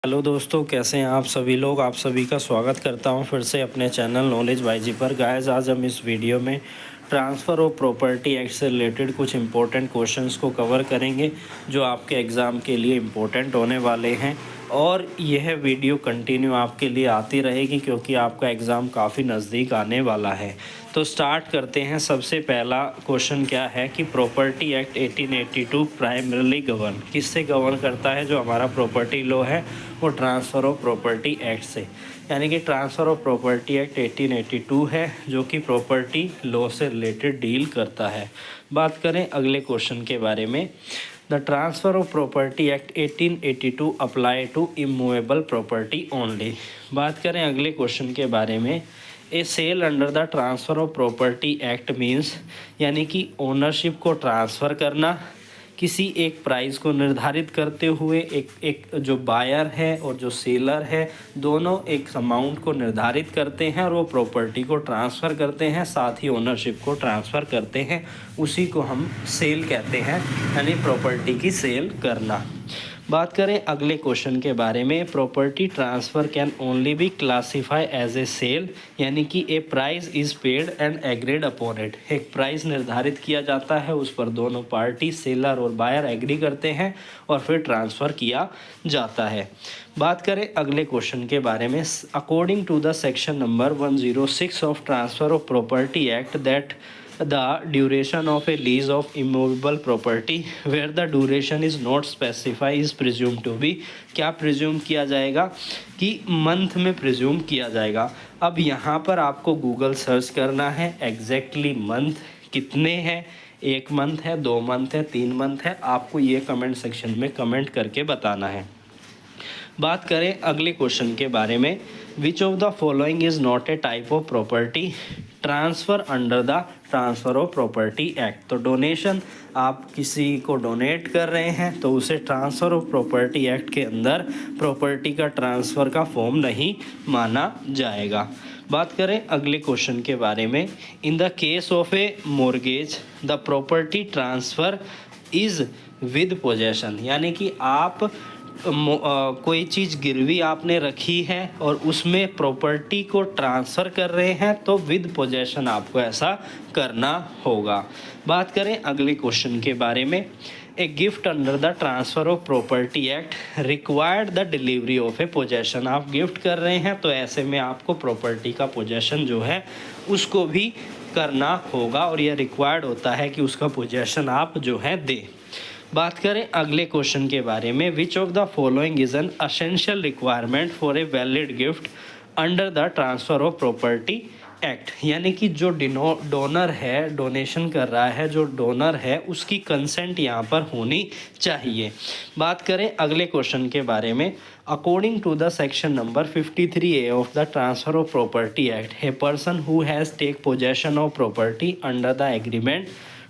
Hello दोस्तों, कैसे हैं आप सभी लोग। आप सभी का स्वागत करता हूं फिर से अपने चैनल नॉलेज बाईजी पर। गाइस, आज हम इस वीडियो में ट्रांसफ़र ऑफ प्रॉपर्टी एक्ट से रिलेटेड कुछ इंपॉर्टेंट क्वेश्चंस को कवर करेंगे जो आपके एग्ज़ाम के लिए इम्पोर्टेंट होने वाले हैं। और यह वीडियो कंटिन्यू आपके लिए आती रहेगी क्योंकि आपका एग्ज़ाम काफ़ी नज़दीक आने वाला है। तो स्टार्ट करते हैं। सबसे पहला क्वेश्चन क्या है कि प्रॉपर्टी एक्ट 1882 प्राइमरीली गवर्न किससे गवर्न करता है। जो हमारा प्रॉपर्टी लॉ है वो ट्रांसफ़र ऑफ प्रॉपर्टी एक्ट से, यानी कि ट्रांसफ़र ऑफ प्रॉपर्टी एक्ट 1882 है जो कि प्रॉपर्टी लॉ से रिलेटेड डील करता है। बात करें अगले क्वेश्चन के बारे में। The transfer of property act 1882 apply to immovable property only. बात करें अगले क्वेश्चन के बारे में। A sale under the transfer of property act means, यानी कि ओनरशिप को ट्रांसफ़र करना किसी एक प्राइस को निर्धारित करते हुए। एक जो बायर है और जो सेलर है दोनों एक अमाउंट को निर्धारित करते हैं और वो प्रॉपर्टी को ट्रांसफ़र करते हैं, साथ ही ओनरशिप को ट्रांसफ़र करते हैं। उसी को हम सेल कहते हैं, यानी प्रॉपर्टी की सेल करना। बात करें अगले क्वेश्चन के बारे में। Property transfer can only be classify as a sale, यानी कि a price is paid and agreed upon it. एक प्राइस निर्धारित किया जाता है, उस पर दोनों पार्टी सेलर और बायर एग्री करते हैं और फिर ट्रांसफ़र किया जाता है। बात करें अगले क्वेश्चन के बारे में। According to the section number 106 of transfer of property act that the duration of a lease of immovable property where the duration is not specified is presumed to be, क्या प्रिज्यूम किया जाएगा कि month में presume किया जाएगा। अब यहाँ पर आपको गूगल सर्च करना है एग्जैक्टली मंथ कितने हैं। 1 मंथ है, 2 मंथ है, 3 मंथ है, आपको ये कमेंट सेक्शन में कमेंट करके बताना है। बात करें अगले क्वेश्चन के बारे में। विच of the following is not a type of property transfer under the transfer of property act. तो डोनेशन, आप किसी को डोनेट कर रहे हैं तो उसे ट्रांसफ़र ऑफ प्रॉपर्टी एक्ट के अंदर प्रॉपर्टी का ट्रांसफ़र का फॉर्म नहीं माना जाएगा। बात करें अगले क्वेश्चन के बारे में। In the case of A mortgage the property transfer is with possession, यानी कि आप कोई चीज़ गिरवी आपने रखी है और उसमें प्रॉपर्टी को ट्रांसफ़र कर रहे हैं तो विद पोजेशन आपको ऐसा करना होगा। बात करें अगले क्वेश्चन के बारे में। A gift under the transfer of property act required the delivery of a possession. आप गिफ्ट कर रहे हैं तो ऐसे में आपको प्रॉपर्टी का पोजेशन जो है उसको भी करना होगा और यह रिक्वायर्ड होता है कि उसका पोजेशन आप जो है दें। बात करें अगले क्वेश्चन के बारे में। विच of the following is an essential requirement for a valid gift under the transfer of property act, यानी कि जो डोनर है, डोनेशन कर रहा है, जो डोनर है उसकी कंसेंट यहाँ पर होनी चाहिए। बात करें अगले क्वेश्चन के बारे में। According to the section number 53A of the transfer of property act, a person who has take possession of property under the agreement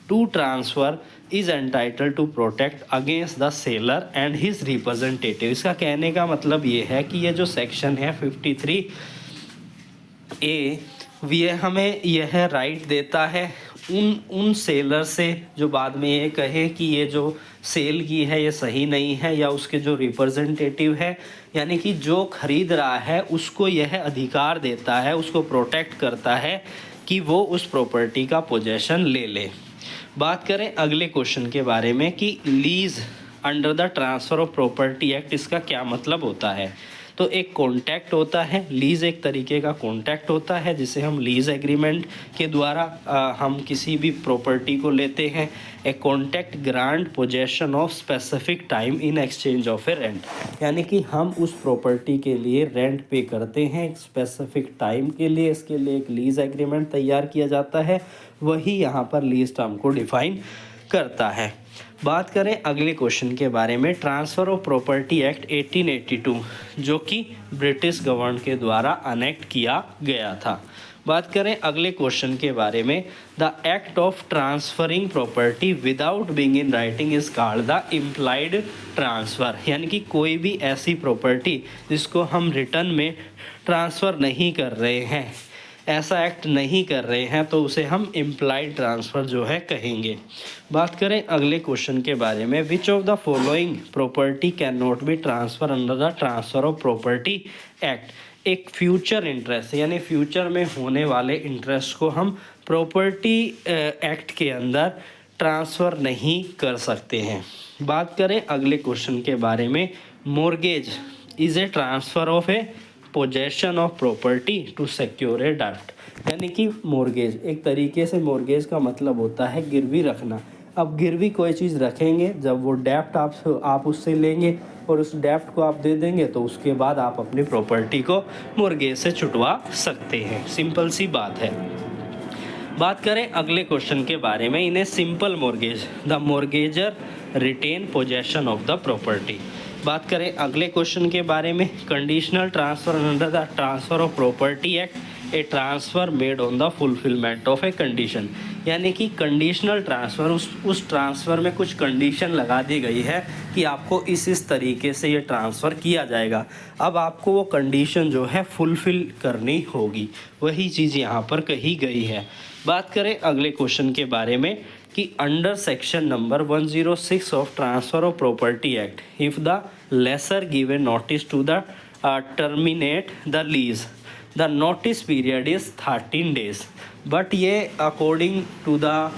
to transfer is entitle to protect against the seller and his representative. इसका कहने का मतलब ये है कि ये जो section है 53A, ये हमें यह राइट देता है उन सेलर से जो बाद में ये कहे कि ये जो सेल की है ये सही नहीं है, या उसके जो रिप्रेजेंटेटिव है, यानी कि जो खरीद रहा है उसको यह अधिकार देता है, उसको प्रोटेक्ट करता है कि वो उस प्रॉपर्टी का पोजेशन ले ले। बात करें अगले क्वेश्चन के बारे में कि lease under the transfer of property act, इसका क्या मतलब होता है। तो एक कॉन्ट्रैक्ट होता है, लीज़ एक तरीके का कॉन्ट्रैक्ट होता है जिसे हम लीज़ एग्रीमेंट के द्वारा हम किसी भी प्रॉपर्टी को लेते हैं। A contract grant possession of specific time in exchange of A rent, यानी कि हम उस प्रॉपर्टी के लिए रेंट पे करते हैं एक स्पेसिफिक टाइम के लिए। इसके लिए एक लीज़ एग्रीमेंट तैयार किया जाता है, वही यहाँ पर लीज़ टर्म को डिफाइन करता है। बात करें अगले क्वेश्चन के बारे में। ट्रांसफ़र ऑफ प्रॉपर्टी एक्ट 1882 जो कि ब्रिटिश गवर्नमेंट के द्वारा अनेक्ट किया गया था। बात करें अगले क्वेश्चन के बारे में। The act of transferring property without being in writing is called the implied transfer, यानी कि कोई भी ऐसी प्रॉपर्टी जिसको हम रिटर्न में ट्रांसफ़र नहीं कर रहे हैं ऐसा एक्ट नहीं कर रहे हैं तो उसे हम इम्प्लाइड ट्रांसफ़र जो है कहेंगे। बात करें अगले क्वेश्चन के बारे में, विच of the following property can not be transfer under the transfer of property act. एक फ्यूचर इंटरेस्ट यानी फ्यूचर में होने वाले इंटरेस्ट को हम प्रॉपर्टी एक्ट के अंदर ट्रांसफ़र नहीं कर सकते हैं। बात करें अगले क्वेश्चन के बारे में, mortgage is a transfer of a possession of property to secure a डेब्ट। यानी कि मोर्गेज एक तरीके से मोर्गेज का मतलब होता है गिरवी रखना। अब गिरवी कोई चीज़ रखेंगे, जब वो डेब्ट आप उससे लेंगे और उस डेब्ट को आप दे देंगे तो उसके बाद आप अपनी प्रॉपर्टी को मोर्गेज से छुटवा सकते हैं। सिंपल सी बात है। बात करें अगले क्वेश्चन के बारे में, in a simple mortgage the mortgagor retain possession of the property. बात करें अगले क्वेश्चन के बारे में, conditional transfer under the transfer of property act a transfer made on the fulfilment of a condition. यानी कि कंडीशनल ट्रांसफ़र उस transfer में कुछ कंडीशन लगा दी गई है कि आपको इस तरीके से ये ट्रांसफ़र किया जाएगा। अब आपको वो कंडीशन जो है फुलफ़िल करनी होगी, वही चीज़ यहाँ पर कही गई है। बात करें अगले क्वेश्चन के बारे में कि under section number 106 of transfer of property act if the lessor give a notice to the terminate the lease the notice period is 13 days। But ये according to the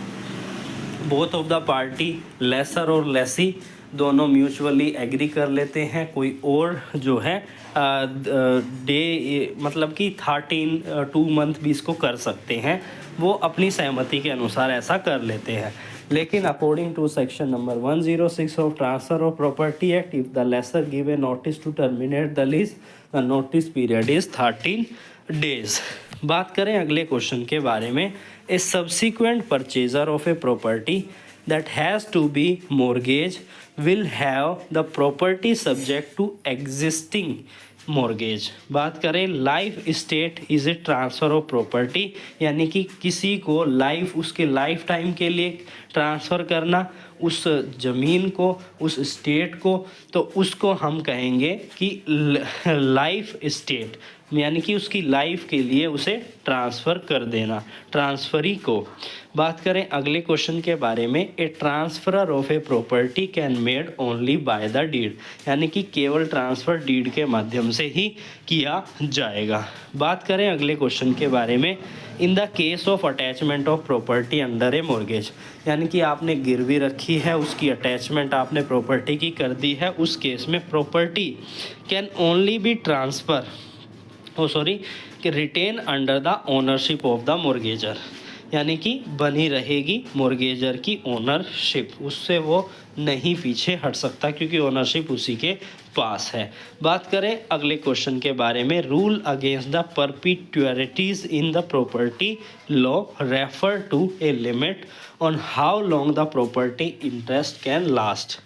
both of the party lessor और lessee दोनों mutually agree कर लेते हैं, कोई और जो है डे मतलब कि 2 मंथ भी इसको कर सकते हैं, वो अपनी सहमति के अनुसार ऐसा कर लेते हैं। लेकिन according to section number 106 of transfer of property act if the lessor give a notice to terminate the lease the notice period is 13 days। बात करें अगले क्वेश्चन के बारे में, a subsequent purchaser of a property that has to be mortgage will have the property subject to existing mortgage। बात करें life state is a transfer of property, यानी कि किसी को उसके लाइफ टाइम के लिए ट्रांसफ़र करना उस ज़मीन को, उस स्टेट को, तो उसको हम कहेंगे कि लाइफ स्टेट, यानी कि उसकी लाइफ के लिए उसे ट्रांसफ़र कर देना, ट्रांसफरी को। बात करें अगले क्वेश्चन के बारे में, a transferor of a property can made only by the deed, यानी कि केवल ट्रांसफ़र डीड के माध्यम से ही किया जाएगा। बात करें अगले क्वेश्चन के बारे में, in the case of attachment of property under A mortgage, यानी कि आपने गिरवी रखी है, उसकी अटैचमेंट आपने प्रॉपर्टी की कर दी है, उस केस में property can only be transfer कि retain under the ownership of the mortgagor, यानी कि बनी रहेगी मॉर्गेजर की ओनरशिप, उससे वो नहीं पीछे हट सकता क्योंकि ओनरशिप उसी के पास है। बात करें अगले क्वेश्चन के बारे में, rule against the perpetuities in the property law refer to a limit on how long the property interest can last.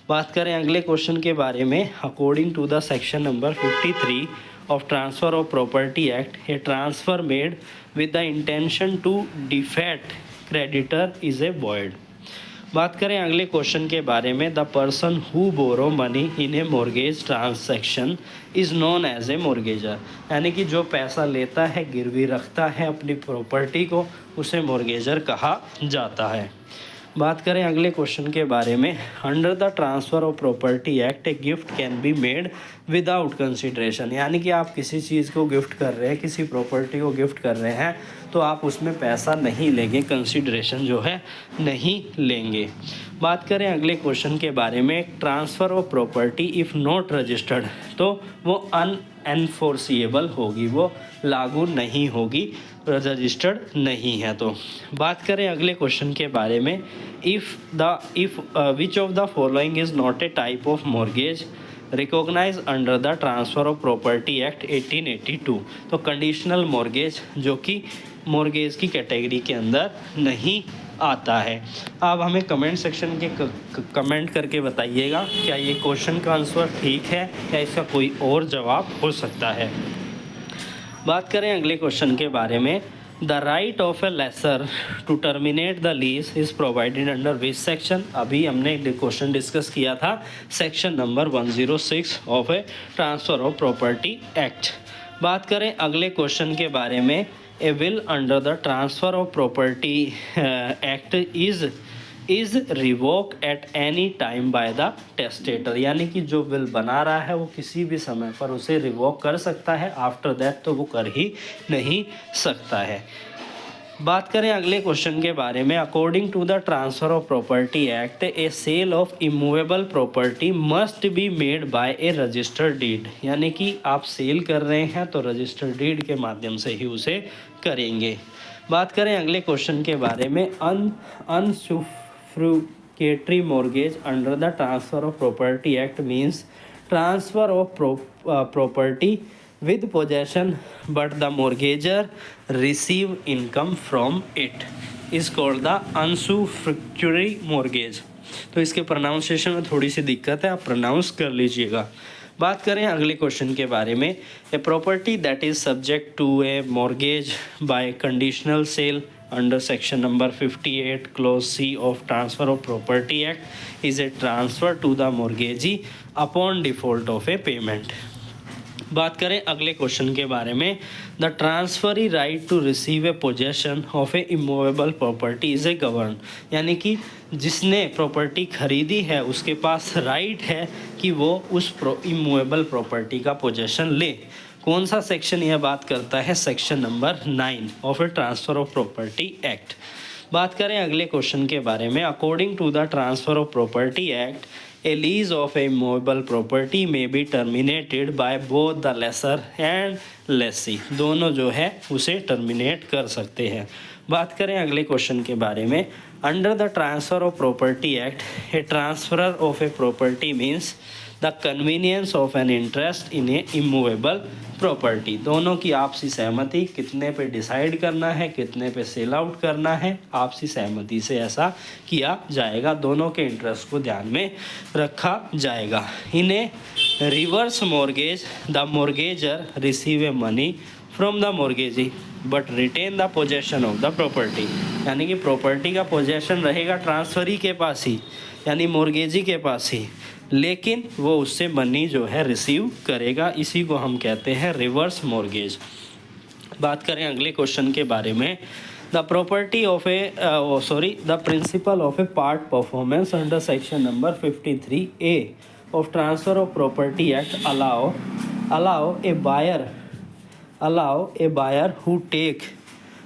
बात करें अगले क्वेश्चन के बारे में, according to the section number 53 of transfer of property act, a transfer made with the intention to defraud creditor is a void। बात करें अगले question के बारे में, the person who borrow money in a mortgage transaction is known as a mortgagor, यानी कि जो पैसा लेता है, गिरवी रखता है अपनी प्रॉपर्टी को, उसे मॉर्गेजर कहा जाता है। बात करें अगले क्वेश्चन के बारे में, under the transfer of property act a gift can be made without consideration, यानी कि आप किसी चीज़ को गिफ्ट कर रहे हैं, किसी प्रॉपर्टी को गिफ्ट कर रहे हैं तो आप उसमें पैसा नहीं लेंगे, कंसिडरेशन जो है नहीं लेंगे। बात करें अगले क्वेश्चन के बारे में, transfer of property if not registered, तो वो अनएनफोर्सिएबल होगी, वो लागू नहीं होगी, रजिस्टर्ड नहीं है। तो बात करें अगले क्वेश्चन के बारे में, if which of the following is not a type of mortgage recognise under the transfer of property act 1882, तो कंडीशनल मॉर्गेज जो कि मॉर्गेज की कैटेगरी के अंदर नहीं आता है। आप हमें कमेंट सेक्शन के कमेंट करके बताइएगा क्या ये क्वेश्चन का आंसर ठीक है या इसका कोई और जवाब हो सकता है। बात करें अगले क्वेश्चन के बारे में, the right of a lessor to terminate the lease is provided under which section, अभी हमने क्वेश्चन डिस्कस किया था section number 106 of a transfer of property act. बात करें अगले क्वेश्चन के बारे में, a will under the transfer of property act is revoke at any time by the testator, यानी कि जो विल बना रहा है वो किसी भी समय पर उसे रिवोक कर सकता है, आफ्टर दैट तो वो कर ही नहीं सकता है। बात करें अगले क्वेश्चन के बारे में, according to the transfer of property act a sale of immovable property must be made by a registered deed, यानी कि आप सेल कर रहे हैं तो रजिस्टर्ड डीड के माध्यम से ही उसे करेंगे। बात करें अगले क्वेश्चन के बारे में, usufructuary mortgage under the transfer of property act means transfer of property with possession but the mortgager receive income from it is called the usufructuary mortgage। तो इसके प्रोनाउंसिएशन में थोड़ी सी दिक्कत है, आप प्रोनाउंस कर लीजिएगा। बात करें अगले क्वेश्चन के बारे में, a property that is subject to a mortgage by conditional sale under section number 58 clause c of transfer of property act is a transfer to the mortgagee upon default of a payment. बात करें अगले question के बारे में, the transferee right to receive a possession of a immovable property is a govern, यानी कि जिसने property खरीदी है उसके पास राइट है कि वो उस इमूवेबल प्रॉपर्टी का पोजेशन ले। कौन सा सेक्शन यह बात करता है? Section number 9 of a transfer of property act. बात करें अगले क्वेश्चन के बारे में, according to the transfer of property act a lease of a movable property may be terminated by both the lessor and lessee, दोनों जो है उसे टर्मिनेट कर सकते हैं। बात करें अगले क्वेश्चन के बारे में, under the transfer of property act A transferor of a property means the convenience of an interest in A immovable property, दोनों की आपसी सहमति, कितने पे डिसाइड करना है, कितने पे सेल आउट करना है, आपसी सहमति से ऐसा किया जाएगा, दोनों के इंटरेस्ट को ध्यान में रखा जाएगा। In a reverse mortgage the mortgagor receive a money from the mortgagee but retain the possession of the property, यानी कि प्रॉपर्टी का पोजेशन रहेगा ट्रांसफरी के पास ही, यानी मॉर्गेजी के पास ही, लेकिन वो उससे मनी जो है रिसीव करेगा, इसी को हम कहते हैं रिवर्स मॉर्गेज। बात करें अगले क्वेश्चन के बारे में, the property of the principle of a part performance under section number 53A of transfer of property act allow a buyer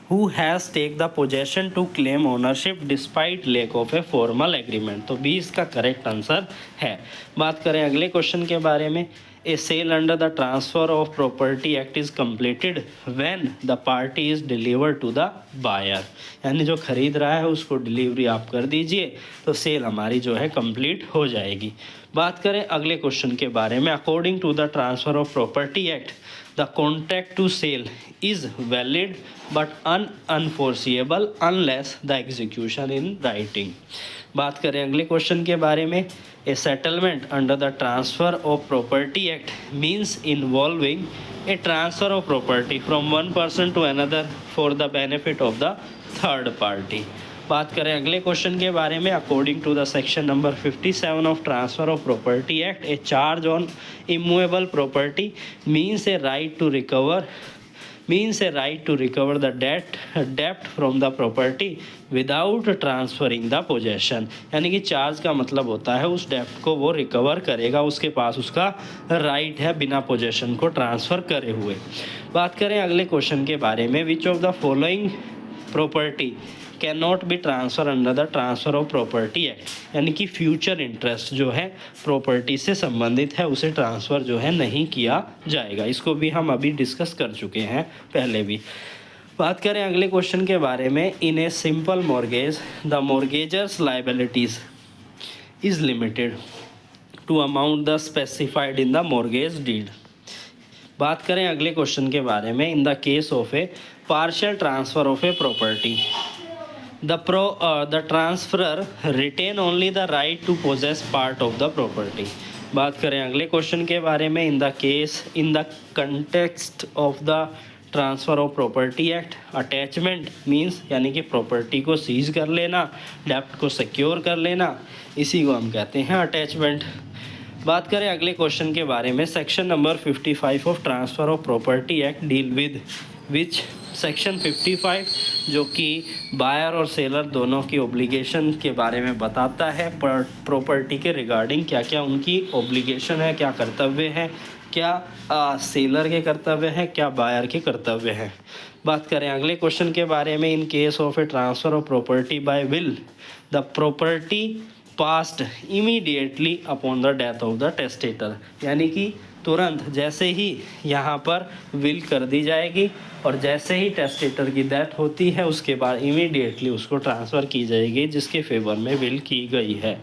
who has take the possession to claim ownership despite lack of a formal agreement, तो 20 का correct answer है। बात करें अगले question के बारे में, a sale under the transfer of property act is completed when the party is delivered to the buyer, यानी जो खरीद रहा है उसको डिलीवरी आप कर दीजिए तो सेल हमारी जो है कंप्लीट हो जाएगी। बात करें अगले क्वेश्चन के बारे में, according to the transfer of property act the contract to sale is valid but unenforceable unless the execution in writing. बात करें अगले क्वेश्चन के बारे में, a settlement under the transfer of property act means involving a transfer of property from one person to another for the benefit of the third party. बात करें अगले question के बारे में, according to the section number 57 of transfer of property act a charge on immovable property means a right to recover the डेप्ट from the property without transferring the possession, यानी कि charge का मतलब होता है उस डेप्ट को वो रिकवर करेगा, उसके पास उसका राइट है बिना पोजेशन को ट्रांसफ़र करे हुए। बात करें अगले क्वेश्चन के बारे में, विच of the following property can not be transfer under the transfer of property act, यानी कि फ्यूचर इंटरेस्ट जो है प्रॉपर्टी से संबंधित है उसे ट्रांसफ़र जो है नहीं किया जाएगा, इसको भी हम अभी डिस्कस कर चुके हैं पहले भी। बात करें अगले क्वेश्चन के बारे में, in a simple mortgage the mortgagor's liabilities is limited to amount the specified in the mortgage deed. बात करें अगले क्वेश्चन के बारे में, in the case of a partial transfer of a property the transferor retain only the right to possess part of the property। बात करें अगले question के बारे में, in the context of the transfer of property act attachment means, यानी कि property को seize कर लेना, डेप्ट को सिक्योर कर लेना, इसी को हम कहते हैं अटैचमेंट। बात करें अगले क्वेश्चन के बारे में, section number 55 of transfer of property act deal with which. Section 55 जो कि बायर और सेलर दोनों की ओब्लिगेशन के बारे में बताता है, प्रॉपर्टी के रिगार्डिंग क्या क्या उनकी ओब्लिगेशन है, क्या कर्तव्य है, क्या सेलर के कर्तव्य हैं, क्या बायर के कर्तव्य हैं। बात करें अगले क्वेश्चन के बारे में, in case of a transfer of property bye will the property passed immediately upon the death of the testator, यानी कि तुरंत जैसे ही यहाँ पर विल कर दी जाएगी और जैसे ही टेस्टेटर की डेथ होती है उसके बाद इमीडिएटली उसको ट्रांसफ़र की जाएगी जिसके फेवर में विल की गई है।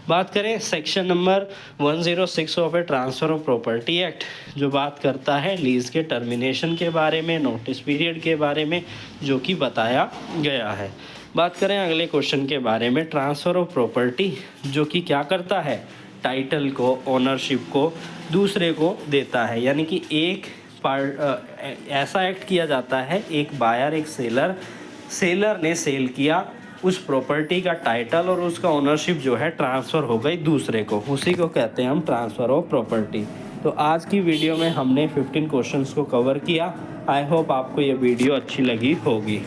बात करें section number 106 of a transfer of property act, जो बात करता है लीज़ के टर्मिनेशन के बारे में, नोटिस पीरियड के बारे में, जो कि बताया गया है। बात करें अगले क्वेश्चन के बारे में, ट्रांसफ़र ऑफ प्रॉपर्टी जो कि क्या करता है, टाइटल को, ओनरशिप को दूसरे को देता है, यानी कि एक ऐसा एक्ट किया जाता है, एक बायर एक सेलर ने सेल किया, उस प्रॉपर्टी का टाइटल और उसका ओनरशिप जो है ट्रांसफ़र हो गई दूसरे को, उसी को कहते हैं हम ट्रांसफ़र ऑफ प्रॉपर्टी। तो आज की वीडियो में हमने 15 क्वेश्चंस को कवर किया। आई होप आपको ये वीडियो अच्छी लगी होगी।